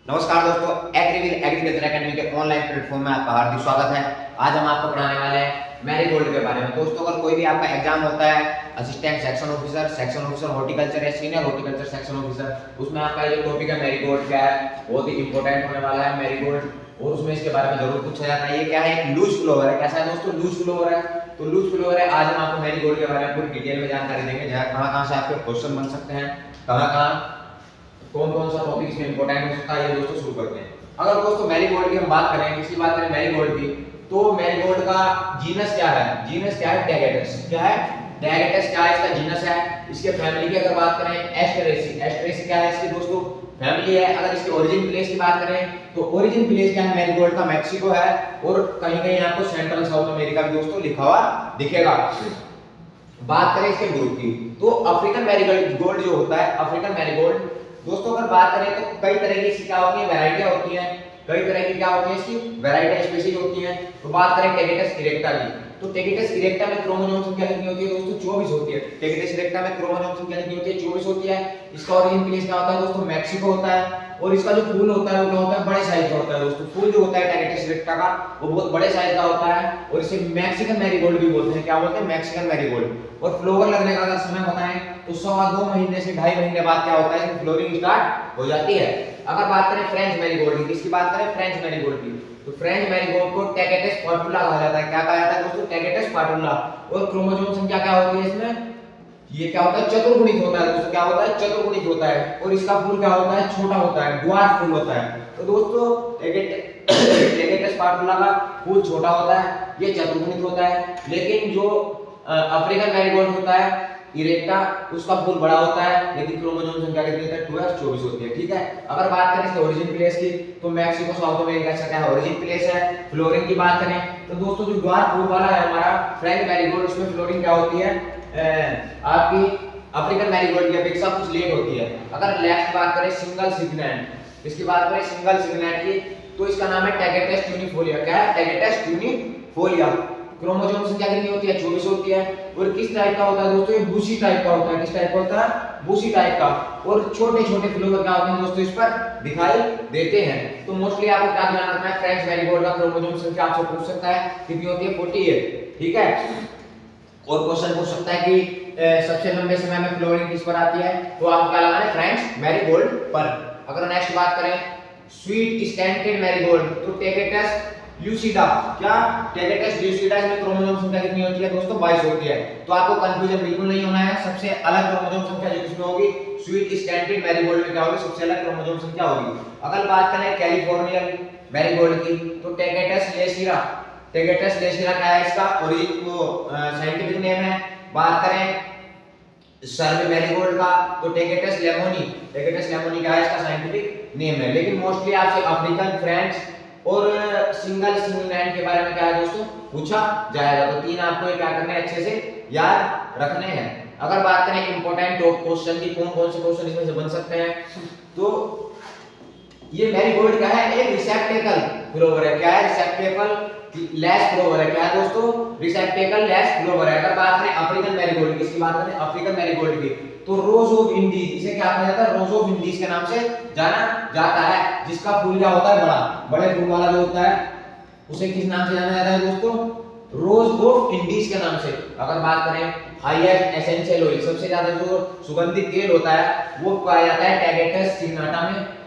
नमस्कार दोस्तों, एग्रीविल agriculture academy के ऑनलाइन प्लेटफॉर्म में आपका हार्दिक स्वागत है। आज हम आपको पढ़ाने वाले हैं मैरीगोल्ड के बारे में। दोस्तों, अगर कोई भी आपका एग्जाम होता है असिस्टेंट सेक्शन ऑफिसर हॉर्टिकल्चर या सीनियर हॉर्टिकल्चर सेक्शन ऑफिसर, उसमें आपका ये टॉपिक है मैरीगोल्ड क्या है, बहुत ही इंपॉर्टेंट होने वाला है मैरीगोल्ड। और उसमें इसके बारे में जरूर पूछा जाता है। ये क्या है? एक लूज फ्लावर है। कैसा है दोस्तों? लूज फ्लावर है। तो लूज फ्लावर है। आज हम आपको मैरीगोल्ड के बारे में पूरी डिटेल में जानकारी देंगे, कहाँ से आपके क्वेश्चन बन सकते हैं, कहाँ कौन कौन सा टॉपिक इसमें इंपॉर्टेंट हो सकता है। ये दोस्तों शुरू करते हैं। अगर दोस्तों मैरीगोल्ड की हम बात करें, किसकी बात करें मैरीगोल्ड की, तो मैरीगोल्ड का जीनस क्या है? जीनस क्या है? टैगेटस। क्या है? टैगेटस क्या है? इसका जीनस है। इसके फैमिली की अगर बात करें, एस्टेरेसी। एस्टेरेसी क्या है? इसकी दोस्तों फैमिली है। अगर इसके ओरिजिन प्लेस की बात करें तो ओरिजिन प्लेस क्या है मैरीगोल्ड का? मैक्सिको है। और कहीं कहीं आपको सेंट्रल साउथ अमेरिका भी दोस्तों लिखा हुआ दिखेगा। बात करें इसके ग्रुप की, तो अफ्रीकन मैरीगोल्ड जो होता है, अफ्रीकन मैरीगोल्ड दोस्तों अगर बात करें तो कई तरह की इसकी क्या होती है? वैरायटियां होती हैं। कई तरह की क्या होती है? इसकी वैरायटियां स्पीशीज होती हैं। तो बात करें टेगेटस इरेक्टा की, तो टेगेटस इरेक्टा में क्रोमोसोम संख्या कितनी होती है दोस्तों? 24 होती है। टेगेटस इरेक्टा में क्रोमोसोम संख्या कितनी होती है? 24 होती है। इसका ओरिजिन प्लेस क्या होता है दोस्तों? मैक्सिको होता है। और इसका जो फूल होता है वो क्या होता है? बड़े साइज का होता है दोस्तों। फूल जो होता है टेगेटस इरेक्टा का वो बहुत बड़े साइज का होता है। और इसे मैक्सिकन मैरीगोल्ड भी बोलते हैं। क्या बोलते हैं? Mexican marigold. और फ्लावर लगने का अगर समय बताएं तो 2 महीने से 2.5 महीने बाद क्या होता है? इसकी फ्लोरिंग स्टार्ट हो जाती है। अगर बात करें फ्रेंच मैरीगोल्ड की, किसकी बात करें? फ्रेंच मैरीगोल्ड की, तो फ्रेंच मैरीगोल्ड को टैगेटस पाटुला कहा जाता है। क्या कहा जाता है दोस्तों? टैगेटस पाटुला। और क्रोमोसोम संख्या क्या होती है इसमें? ये क्या होता है? चतुर्गुणित होता है दोस्तों। क्या होता है? चतुर्गुणित होता है। और इसका फूल क्या होता है? छोटा होता है, ड्वार्फ फूल होता है। तो दोस्तों टेगेटस पाटुला का फूल छोटा होता है, ये चतुर्गुणित होता है। लेकिन जो अफ्रीकन मैरीगोल्ड होता है इरेक्टा, उसका फूल बड़ा होता है, लेकिन क्रोमोसोम संख्या कितनी होती है? 24 होती है। ठीक है। अगर बात करें इसके ओरिजिन प्लेस की, तो मैक्सिको साउथ अमेरिका से क्या ओरिजिन प्लेस है। फ्लोरिंग की बात करें तो दोस्तों जो ड्वार्फ फूल वाला है हमारा फ्रेंच मैरीगोल्ड, उसमें फ्लोरिंग क्या होती है? आपकी अफ्रीकन मैरीगोल्ड की अपेक्षा कुछ लेट होती है। अगर नेक्स्ट बात करें सिंगल सिग्नेट, इसकी बात करें सिंगल सिग्नेट की, तो इसका नाम है टैगेटस ट्यूनिफोलिया। क्या है? टैगेटस ट्यूनिफोलिया। क्रोमोसोम संख्या कितनी होती है? 24 होती है। और किस टाइप का होता है दोस्तों? ये बूसी टाइप का होता है। किस टाइप का होता है? बूसी टाइप का। और छोटे छोटे फ्लावर क्या होते हैं दोस्तों? इस पर दिखाई देते हैं। तो मोस्टली आपको क्या ध्यान रखना है? फ्रेंच मैरीगोल्ड का क्रोमोसोम संख्या आपसे पूछ सकता है, कितनी होती है? 48। ठीक है। और क्वेश्चन पूछ सकता है कि सबसे लंबे समय में फ्लोरिंग किस पर आती है? तो आपको क्या लगाना है? फ्रेंच मैरीगोल्ड पर। अगर नेक्स्ट बात करें स्वीट स्टैंटेड मैरीगोल्ड, तो टेगेटस ल्यूसिडा। क्या? टेगेटस ल्यूसिडा में क्रोमोसोम संख्या कितनी होती है दोस्तों? 22 होती है। तो आपको कंफ्यूजन बिल्कुल नहीं होना है। सबसे अलग क्रोमोसोम संख्या जो किसमें होगी? स्वीट स्टैंटेड मैरीगोल्ड में क्या होगी? सबसे अलग क्रोमोसोम संख्या होगी। अगर बात करें कैलिफोर्नियन मैरीगोल्ड की, तो टेगेटस लेसिरा। टेगेटस लेसिरा क्या है? इसका ओरिजिन को साइंटिफिक नेम है। बात करें सर्व मैरीगोल्ड का, तो टेगेटस लेमोनी। टेगेटस लेमोनी क्या है? इसका साइंटिफिक नेम है। लेकिन मोस्टली आपसे अफ्रीकन, फ्रेंच और सिंगल सिग्नेट के बारे में क्या है दोस्तों? पूछा जाएगा। तो तीन आपको क्या करने हैं? अच्छे से याद रखने हैं। अगर बात करें इंपॉर्टेंट क्वेश्चन की, कौन कौन से क्वेश्चन इसमें से बन सकते हैं, तो ये मैरीगोल्ड क्या है? एक रिसेप्टेकल फ्लावर है। क्या है? रिसेप्टेकल लेस फ्लावर है। क्या है दोस्तों? रिसेप्टेकल लेस फ्लावर है। अगर बात करें अफ्रीकन मैरीगोल्ड की, इसकी बात करें अफ्रीकन मैरीगोल्ड की, तो रोज ऑफ इंडीज, इसे क्या कहा जाता है? रोज ऑफ इंडीज के नाम से जाना जाता है। जिसका फूल क्या होता है? बड़ा, बड़े फूल वाला जो होता है उसे किस नाम से जाना जाता है दोस्तों? रोज ऑफ इंडीज के नाम से। अगर बात करें हाईएस्ट एसेंशियल ऑयल, सबसे ज्यादा जो सुगंधित तेल होता है वो पाया जाता है टैगेटस सिग्नाटा में।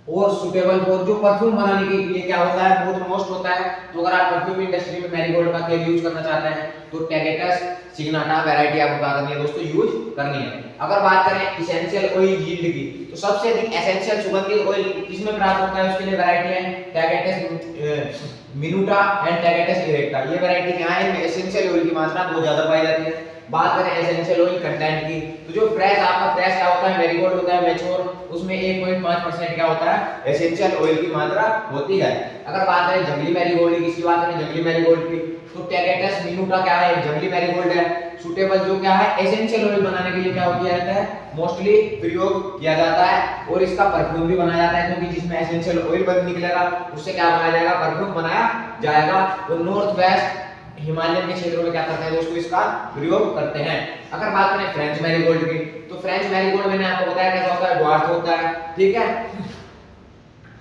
और सुटेबल फॉर, जो परफ्यूम बनाने के लिए क्या होता है? बहुत मोस्ट होता है। तो अगर आप परफ्यूम इंडस्ट्री में मैरीगोल्ड का तेल यूज करना चाहते हैं तो टैगेटस सिग्नाटा वैरायटी आपको क्या करनी है दोस्तों? यूज करनी है। अगर बात करें एसेंशियल ऑयल यील्ड की, तो सबसे अधिक एसेंशियल सुगंधित ऑयल किसमें प्राप्त होता है? उसके लिए वैरायटी है टैगेटस मिनुटा एंड टैगेटस इरेक्टा। ये वैरायटी क्या है? इनमें एसेंशियल ऑयल की मात्रा बहुत ज्यादा पाई जाती है। बात करें एसेंशियल ऑयल कंटेंट की, तो जो फ्रेश आपका फ्रेश क्या होता है? मैरीगोल्ड होता है मैच्योर, उसमें 1.5% क्या होता है? एसेंशियल ऑयल की मात्रा होती है। अगर बात करें जंगली मैरीगोल्ड की, किसकी बात करें? जंगली मैरीगोल्ड की, तो टैगेटस मिनुटा क्या है? जंगली मैरीगोल्ड है। सुटेबल जो क्या है? एसेंशियल ऑयल बनाने के लिए क्या किया जाता है? मोस्टली प्रयोग किया जाता है। और इसका परफ्यूम भी बनाया जाता है, क्योंकि जिसमें एसेंशियल ऑयल बन निकलेगा उससे क्या बनाया जाएगा? परफ्यूम बनाया जाएगा। तो नॉर्थ वेस्ट हिमालयन के क्षेत्रों में क्या करते हैं दोस्तों? इसका प्रयोग करते हैं। अगर बात करें फ्रेंच मैरीगोल्ड की, तो फ्रेंच मैरीगोल्ड मैंने आपको बताया कैसा होता है? ड्वार्फ होता है। ठीक है।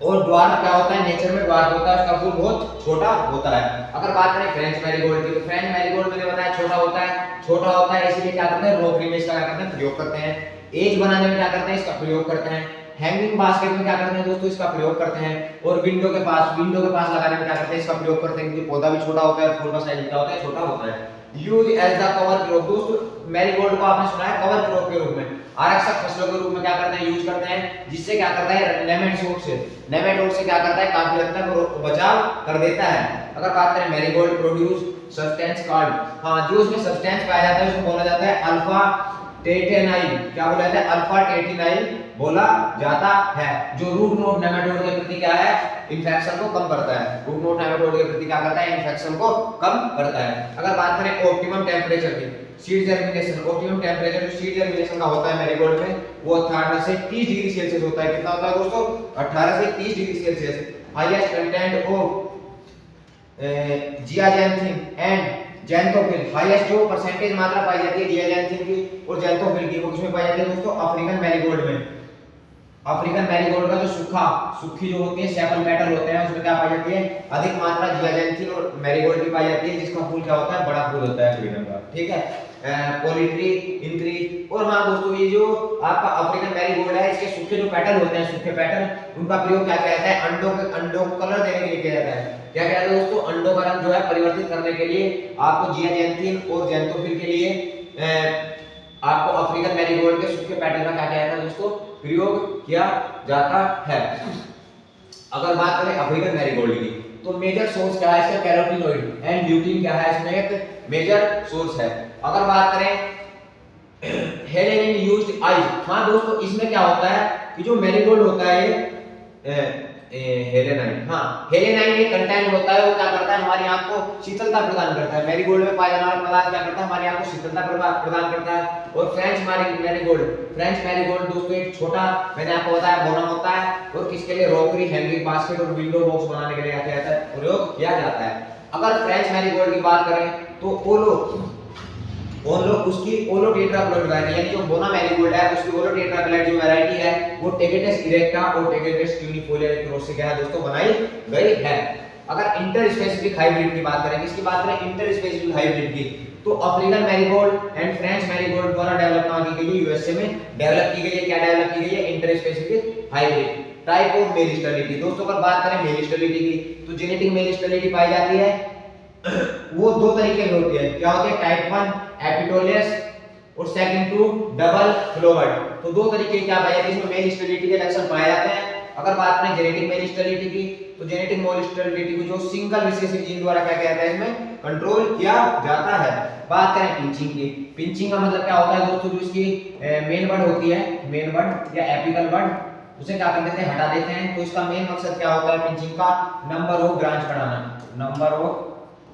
और ड्वार्फ क्या होता है, नेचर में ड्वार्फ होता है, उसका फूल बहुत छोटा होता है। अगर बात करें फ्रेंच मैरीगोल्ड की, तो फ्रेंच मैरीगोल्ड मैंने बताया छोटा होता है इसलिए क्या करते हैं, रोकरी में इसका क्या करते हैं, प्रयोग करते हैं। एज बनाने में क्या करते हैं, इसका प्रयोग करते हैं। हैंगिंग बास्केट में क्या करते हैं दोस्तों, इसका प्रयोग करते हैं। और विंडो के पास लगाने में क्या करते हैं, इसका प्रयोग करते हैं, क्योंकि पौधा भी छोटा होता है, फूल का साइज क्या होता है, छोटा होता है। Use as the cover crop, दोस्तों मैरीगोल्ड को आपने सुना है कवर क्रॉप के रूप में, आरक्षक फसलों के रूप में क्या करते हैं, यूज करते हैं, जिससे क्या करता है, नेमेटोड से क्या करता है, काफी हद तक बचाव कर देता है। अगर बात करें मैरीगोल्ड प्रोड्यूस सब्सटेंस कॉल्ड, हां जो उसमें सब्सटेंस पाया जाता है उसको बोला जाता है अल्फा टेटेनाइल, क्या बोला जाता है, अल्फा टेटेनाइल बोला जाता है, जो रूट नोड नेमेटोड के प्रति क्या है, इन्फेक्शन को कम करता है। रूट नोड नेमेटोड के प्रति क्या करता है, इन्फेक्शन को कम करता है। अगर बात करें ऑप्टिमम टेंपरेचर की, सीड जर्मिनेशन, ऑप्टिमम टेंपरेचर जो सीड जर्मिनेशन का होता है मैरीगोल्ड में, वो 18 से 30 डिग्री सेल्सियस होता है। कितना होता है दोस्तों, 18 से 30 degree Celsius. Highest content of zeaxanthin and xanthophyll, highest जो परसेंटेज मात्रा पाई जाती है जियाजेंथिन की और जैंथोफिल की, वो किसमें पाई जाती है दोस्तों, अफ्रीकन मैरीगोल्ड में। अफ्रीकन मैरीगोल्ड का जो सूखी जो होती है सेपल पेटल होते हैं, उसमें क्या पाई जाती है, अधिक मात्रा जियाजेंथिन और मैरीगोल्ड की पाई जाती है, जिसका फूल क्या होता है, बड़ा फूल होता है अफ्रीकन का, ठीक है। पोलिट्री इंक्रीज, और हाँ दोस्तों ये जो आपका अफ्रीकन मैरीगोल्ड है, इसके सूखे जो पेटल होते हैं, सूखे पेटल, उनका प्रयोग क्या किया जाता है, अंडों को कलर देने के लिए किया जाता है। क्या कहते हैं दोस्तों, अंडों का रंग जो है परिवर्तित करने के लिए आपको जियाजेंथिन और जैंथोफिल के लिए आपको अफ्रीकन मैरीगोल्ड के सूखे पेटल का क्या किया जाता है दोस्तों, प्रयोग किया जाता है। अगर बात करें अफ्रीकन मैरीगोल्ड की, तो मेजर सोर्स क्या है इसका, कैरोटीनॉइड एंड ल्यूटीन क्या है इसमें एक मेजर सोर्स है। अगर बात करें हेलेनिन यूज्ड आइज, हां दोस्तों इसमें क्या होता है कि जो मैरीगोल्ड होता है ये हेलेनाइन, हाँ हेलेनाइन एक कंटेंट होता है, वो क्या करता है, हमारी आंख को शीतलता प्रदान करता है। मैरीगोल्ड में पाया जाने वाला पदार्थ क्या करता है, हमारी आंख को शीतलता प्रदान करता है। और फ्रेंच मैरीगोल्ड दोस्तों एक छोटा, मैंने आपको बताया बोना होता है, और किसके लिए, रॉकरी, हैंगिंग बास्केट और विंडो बॉक्स बनाने के लिए क्या जाता है, प्रयोग किया जाता है। अगर फ्रेंच मैरीगोल्ड की बात करें तो उसकी ओलो टेट्राप्लोइड वैरायटी, यानी जो बोना मैरीगोल्ड है उसकी ओलो टेट्राप्लोइड जो वैरायटी है वो टेगेटस इरेक्टा और टेगेटस ट्यूनिफोलिया के क्रॉस से क्या है दोस्तों, बनाई गई है। अगर इंटर स्पेसिफिक हाइब्रिड की बात करें, किसकी बात करें, इंटर स्पेसिफिक हाइब्रिड की, तो African marigold and French marigold द्वारा डेवलप कहां की गई है, यूएसए में डेवलप की गई है। क्या डेवलप की गई है, inter specific hybrid. Type of male sterility, दोस्तों अगर बात करें मेल स्टेरिलिटी की, तो जेनेटिक मेल स्टेरिलिटी पाई जाती है वो दो तरीके की होती है। क्या होती है, टाइप 1 एपिटोलियस और सेकंड 2 डबल फ्लोवर्ड। तो दो तरीके क्या पाए जाते हैं, इसमें मेल स्टेरिलिटी के लक्षण पाए जाते हैं। अगर बात करें जेनेटिक मेल स्टेरिलिटी की, तो जेनेटिक मेल स्टेरिलिटी को जो सिंगल रिसेसिव जीन द्वारा क्या किया जाता है, इसमें कंट्रोल किया जाता है। बात करें पिंचिंग की, पिंचिंग का मतलब क्या होता है दोस्तों, जो इसकी मेन बड होती है, मेन बड या एपिकल बड, उसे क्या कर देते हैं, हटा देते हैं। तो इसका मेन मकसद क्या होता है पिंचिंग का, नंबर ऑफ ब्रांच बढ़ाना, नंबर ऑफ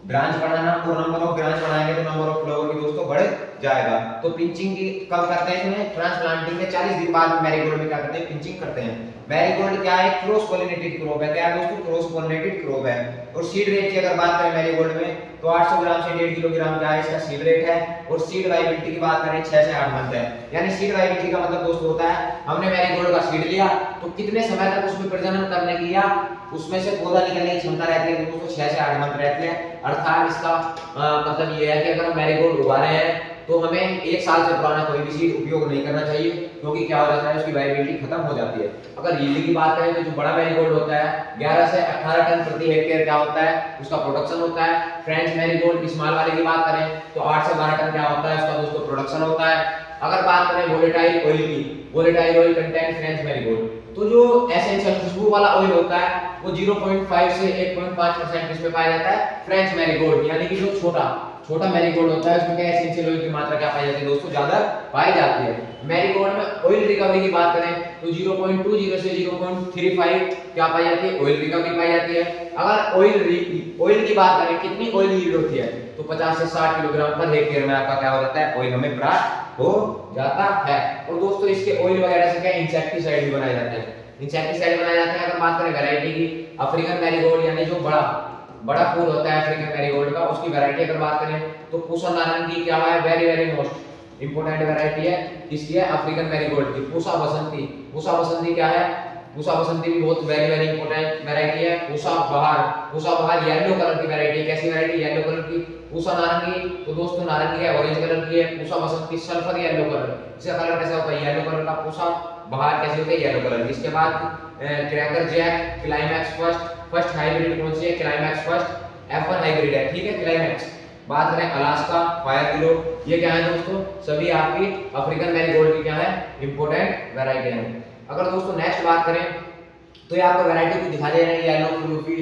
ब्रांच बढ़ाना, और नंबर ऑफ ब्रांच बढ़ाएंगे तो नंबर ऑफ फ्लावर भी दोस्तों बढ़ जाएगा। तो पिंचिंग की कब करते हैं, इसमें ट्रांसप्लांटिंग के 40 दिन बाद मैरीगोल्ड में क्या करते हैं, पिंचिंग करते हैं। मैरीगोल्ड क्या है, क्रॉस पॉलिनेटेड क्रॉप है। क्या है दोस्तों, क्रॉस पॉलिनेटेड क्रॉप है। और सीड रेट की अगर बात करें मैरीगोल्ड में, तो 800 ग्राम से 1.5 किलोग्राम क्या है इसका सीड रेट है। और सीड वाइबिलिटी की बात करें 6 से 8 मंथ है। यानी सीड वाइबिलिटी का मतलब दोस्तों होता है, हमने मैरीगोल्ड का सीड लिया तो कितने समय तक उसमें प्रजनन करने की या उसमें से पौधा निकलने की क्षमता रहती है दोस्तों, 6 से 8 मंथ रहती है। अर्थात इसका मतलब ये है कि अगर हम मैरीगोल्ड उगा रहे हैं तो हमें 1 साल से पुराना कोई भी सीड उपयोग नहीं करना चाहिए, क्योंकि क्या हो जाता है, उसकी वाइबिलिटी खत्म हो जाती है। अगर यील्ड की बात करें तो जो बड़ा मैरीगोल्ड होता है 11 से 18 टन प्रति हेक्टेयर क्या होता है, उसका प्रोडक्शन होता है। फ्रेंच मैरीगोल्ड स्मॉल वाले की बात करें तो 8 से 12 टन क्या होता है, उसका दोस्तों प्रोडक्शन होता है। अगर बात करें वोलेटाइल ऑयल की, volatile oil content French marigold, तो जो एसेंशियल खुशबू वाला ऑयल होता है वो 0.5 से 1.5% इसमें पाया जाता है फ्रेंच मैरीगोल्ड। यानी कि जो छोटा मैरीगोल्ड होता है उसमें क्या एसेंशियल ऑयल की मात्रा क्या पाई जाती है दोस्तों, ज्यादा पाई जाती है। मैरीगोल्ड में ऑयल रिकवरी की बात करें तो 0.20 से 0.35 क्या पाई जाती है, ऑयल रिकवरी पाई जाती है। अगर ऑयल की बात करें कितनी ऑयल यील्ड होती है, तो 50 से 60 किलोग्राम पर हेक्टेयर में आपका क्या हो जाता है, ऑयल हमें प्राप्त हो जाता है। और दोस्तों इसके ऑयल वगैरह से क्या इंसेक्टिसाइड भी बनाए जाते हैं, इंसेक्टिसाइड बनाए जाते हैं। अगर बात करें वैरायटी की, अफ्रीकन मैरीगोल्ड यानी जो बड़ा फूल होता है अफ्रीकन मैरीगोल्ड का, उसकी वैरायटी अगर बात करें तो पूसा नारंगी क्या है, वेरी मोस्ट इंपोर्टेंट वैरायटी है। किसकी है, अफ्रीकन मैरीगोल्ड की। पूसा बसंती क्या है, पूसा बसंती भी बहुत वेरी वेरी इंपॉर्टेंट वैरायटी है। पूसा बहार येलो कलर की वैरायटी है। कैसी वैरायटी? येलो कलर की। पूसा नारंगी तो दोस्तों नारंगी है, ऑरेंज कलर की है। पूसा बसंती सल्फर येलो कलर, इसका कलर कैसा होता है? येलो कलर का। पूसा बहार कैसे होते हैं? Yellow colour. इसके बाद cracker jack, climax first hybrid कौन सी है? क्लाइमैक्स फर्स्ट F1 हाइब्रिड है, ठीक है, क्लाइमैक्स। बात करें अलास्का फायर किलो, ये क्या है दोस्तों? सभी आपकी अफ्रीकन मैरीगोल्ड की क्या है? इंपॉर्टेंट वैरायटी है। अगर दोस्तों नेक्स्ट बात करें तो ये आपको वैरायटी कुछ दिखा दे रहे हैं, येलो फ्लूफी,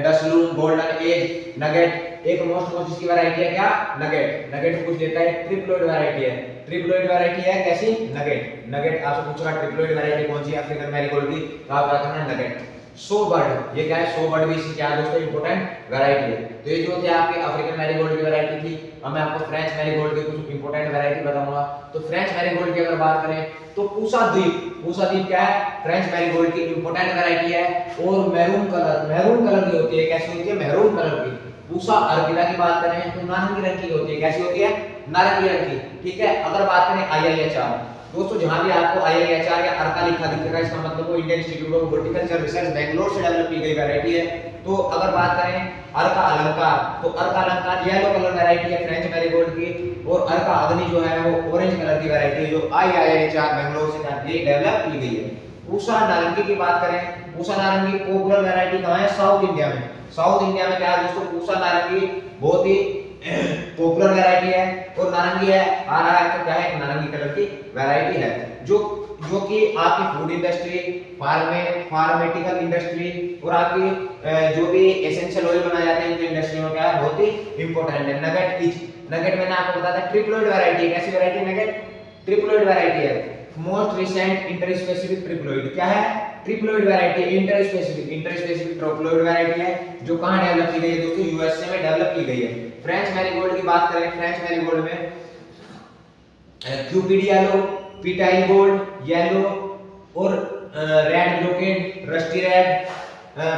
डसलून, गोल्डन एज, नगेट। एक मोस्ट इसकी वैरायटी है क्या? नगेट कुछ देता है, ट्रिप्लोइड वैरायटी है। ट्रिप्लोइड वैरायटी है कैसी? नगेट आपसे पूछ रहा ट्रिप्लोइड वैरायटी कौन सी है अफ्रीकन मैरीगोल्ड की, तो आप क्या करना है? नगेट। सो बर्ड, ये क्या है? सो बर्ड भी इसकी क्या है दोस्तों? इंपॉर्टेंट वैरायटी है। तो ये जो थे आपके अफ्रीकन मैरीगोल्ड की वैरायटी थी। अब मैं आपको फ्रेंच मैरीगोल्ड की कुछ इंपॉर्टेंट वैरायटी बताऊंगा। तो फ्रेंच मैरीगोल्ड की अगर बात करें तो पूसा द्वीप क्या है? फ्रेंच मैरीगोल्ड की इंपॉर्टेंट वैरायटी है। और मैरून कलर की होती है। कैसी होती है? मैरून कलर की। पूसा अर्किडा की बात करें तो नारंगी रंग की होती है। कैसी होती है? नारंगी रंग की, ठीक है। अगर बात करें IIHR, दोस्तों जहां भी आपको IIHR या अर्का लिखा दिखेगा इसका मतलब वो Indian institute of horticulture research Bangalore से डेवलप की गई वैरायटी है। तो अगर बात करें अर्का अलंकार, तो अर्का अलंकार येलो कलर वैरायटी है फ्रेंच मैरीगोल्ड की। और अर्का अग्नि जो है वो ऑरेंज कलर की वैरायटी है, जो IIHR बेंगलोर से डेवलप की गई है। पूसा नारंगी की बात करें, पूसा नारंगी पॉपुलर वैरायटी कहां है? साउथ इंडिया में। साउथ इंडिया में क्या है दोस्तों? पूसा नारंगी बहुत ही पॉपुलर वैरायटी है। और नारंगी है आ रहा है तो क्या है? नारंगी कलर की वैरायटी है, जो कि आपकी फूड इंडस्ट्री, फार्मेटिकल इंडस्ट्री और आपकी जो भी एसेंशियल ऑयल बनाए जाते हैं इन इंडस्ट्री में क्या है? बहुत ही इंपॉर्टेंट है। नगेट मैंने आपको बताया था ट्रिप्लोइड वैरायटी है। कैसी वैरायटी? नगेट ट्रिप्लोइड वैरायटी है। मोस्ट रिसेंट इंटरस्पेसिफिक ट्रिप्लोइड क्या है? Triploid variety interspecific triploid variety है, जो कहां डेवलप की गई है दोस्तों? यूएसए में डेवलप की गई है। फ्रेंच मैरीगोल्ड की बात करें, फ्रेंच मैरीगोल्ड में क्यूपिड येलो, पिटाइल गोल्ड येलो और red brocade, rusty red,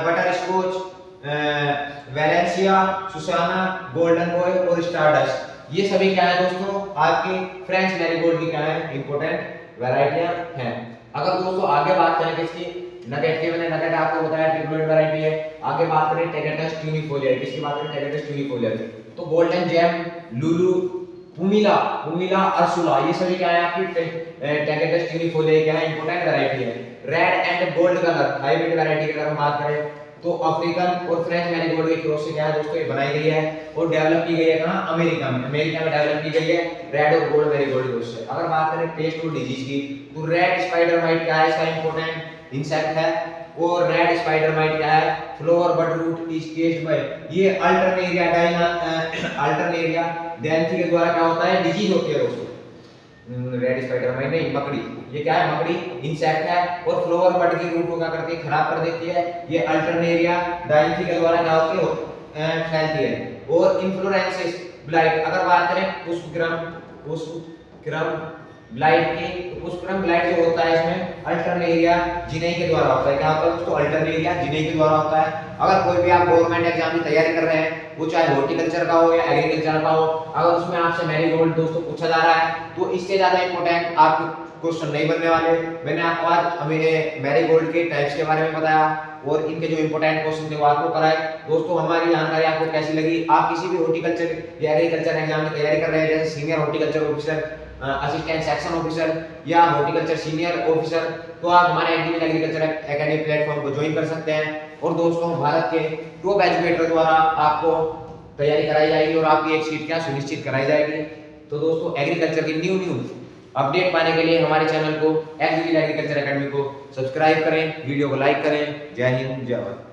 butterscotch, Valencia, Susana, golden boy और स्टारडस्ट, ये सभी क्या है दोस्तों? आपकी फ्रेंच मैरीगोल्ड की क्या है? इंपॉर्टेंट वैरायटियां हैं। अगर दोस्तों आगे बात करें किसकी? नगेट की। मैंने नगेट आपको बताया ट्रिप्लोइड वैरायटी है। आगे बात करें टेगेटस ट्यूनिफोलिया, किसकी बात करें? टेगेटस ट्यूनिफोलिया। तो गोल्डन जेम, लुलू, पुमिला अर्सुला, ये सभी क्या है आपकी टेगेटस ट्यूनिफोलिया क्या है? इंपॉर्टेंट वैरायटी है। Red and gold colour hybrid variety की अगर हम बात करें तो अफ्रीकन और फ्रेंच मैरीगोल्ड के क्रॉस से क्या है दोस्तों? ये बनाई गई है और डेवलप की गई है कहां? अमेरिका में डेवलप की गई है रेड और गोल्ड मैरीगोल्ड क्रॉस से। अगर बात करें पेस्ट और डिजीज की तो रेड स्पाइडर माइट क्या है? इसका इंपॉर्टेंट इंसेक्ट है। और रेड स्पाइडर माइट क्या है? Flower bud root is caused by, ये अल्टरनेरिया डेंथी के द्वारा क्या होता है? डिजीज होती है दोस्तों। रेड स्पाइडर माइट नहीं, मकड़ी, ये क्या है? मकड़ी इंसेक्ट है। और फ्लोवर बड की रूट को क्या करती है? खराब कर देती है। ये अल्टरनेरिया डायंथी के द्वारा क्या होती है? फैलती है। और इन्फ्लोरेंसेस ब्लाइट, अगर बात करें पुष्पक्रम ब्लाइट की, तो पुष्पक्रम ब्लाइट जो होता है इसमें अल्टरनेरिया जिनेई के द्वारा होता है। क्या होता है दोस्तों? अल्टरनेरिया जिनेई के द्वारा होता है। अगर कोई भी आप गवर्नमेंट एग्जाम की तैयारी कर रहे हैं, वो चाहे हॉर्टिकल्चर का हो या एग्रीकल्चर का हो, अगर उसमें आपसे मैरीगोल्ड दोस्तों पूछा जा रहा है तो इससे ज्यादा इंपॉर्टेंट आपके क्वेश्चन नहीं बनने वाले। मैंने आपको आज मैरीगोल्ड के टाइप्स के बारे में बताया और इनके जो इंपॉर्टेंट क्वेश्चन थे वो आपको कराए। दोस्तों हमारी जानकारी आपको कैसी लगी? आप किसी भी हॉर्टिकल्चर या एग्रीकल्चर एग्जाम की तैयारी कर रहे हैं, जैसे senior horticulture officer, assistant section officer या हॉर्टिकल्चर सीनियर ऑफिसर, तो आप हमारे एग्रीकल्चर एकेडमी प्लेटफॉर्म को ज्वाइन कर सकते हैं। और दोस्तों भारत के टॉप एजुकेटर द्वारा आपको तैयारी कराई जाएगी और आपकी एक सीट क्या सुनिश्चित कराई जाएगी। तो दोस्तों एग्रीकल्चर की न्यू अपडेट पाने के लिए हमारे चैनल को एग्रीकल्चर एकेडमी को सब्सक्राइब करें, वीडियो को लाइक करें। जय हिंद, जय भारत।